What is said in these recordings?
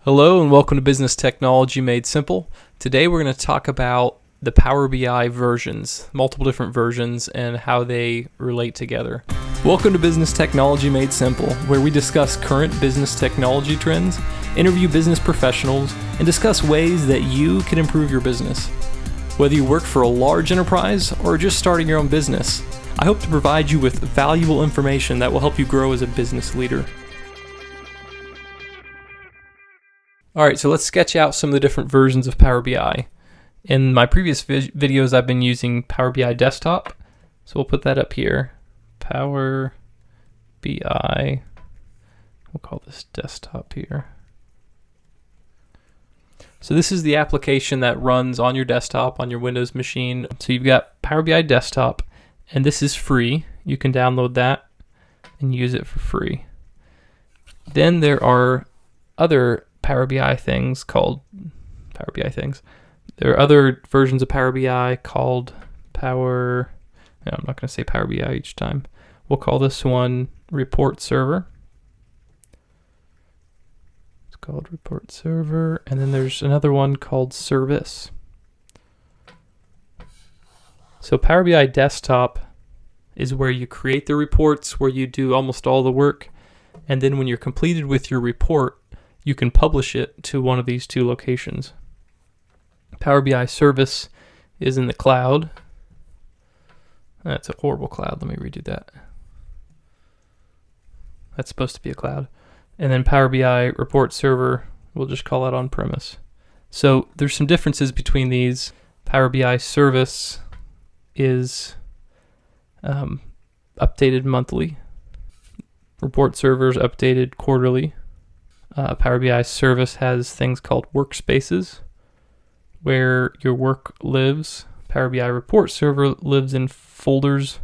Hello and welcome to Business Technology Made Simple. Today we're going to talk about the Power BI versions, multiple different versions, and how they relate together. Welcome to Business Technology Made Simple, where we discuss current business technology trends, interview business professionals, and discuss ways that you can improve your business. Whether you work for a large enterprise or just starting your own business, I hope to provide you with valuable information that will help you grow as a business leader. All right, so let's sketch out some of the different versions of Power BI. In my previous videos, I've been using Power BI Desktop. So we'll put that up here. Power BI, we'll call this Desktop here. So this is the application that runs on your desktop, on your Windows machine. So you've got Power BI Desktop, and this is free. You can download that and use it for free. Then there are other Power BI things called Power BI things. There are other versions of Power BI called I'm not going to say Power BI each time. We'll call this one Report Server. It's called Report Server. And then there's another one called Service. So Power BI Desktop is where you create the reports, where you do almost all the work. And then when you're completed with your report, you can publish it to one of these two locations. Power BI Service is in the cloud. That's a horrible cloud. Let me redo that. That's supposed to be a cloud. And then Power BI Report Server, we'll just call it on-premise. So there's some differences between these. Power BI Service is updated monthly. Report Server is updated quarterly. Power BI Service has things called workspaces, where your work lives. Power BI Report Server lives in folders.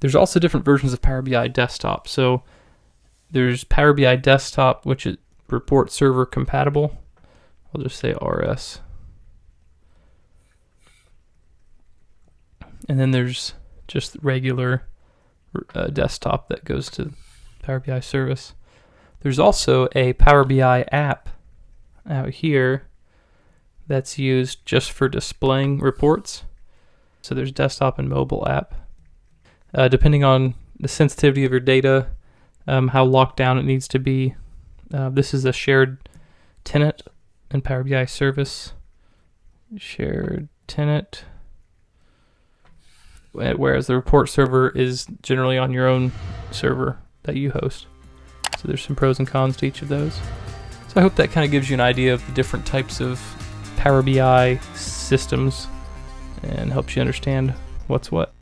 There's also different versions of Power BI Desktop. So there's Power BI Desktop, which is Report Server compatible. I'll just say RS. And then there's just regular desktop that goes to Power BI Service. There's also a Power BI app out here that's used just for displaying reports. So there's desktop and mobile app. Depending on the sensitivity of your data, how locked down it needs to be. This is a shared tenant in Power BI Service. Shared tenant. Whereas the report server is generally on your own server that you host. So there's some pros and cons to each of those. So I hope that kind of gives you an idea of the different types of Power BI systems and helps you understand what's what.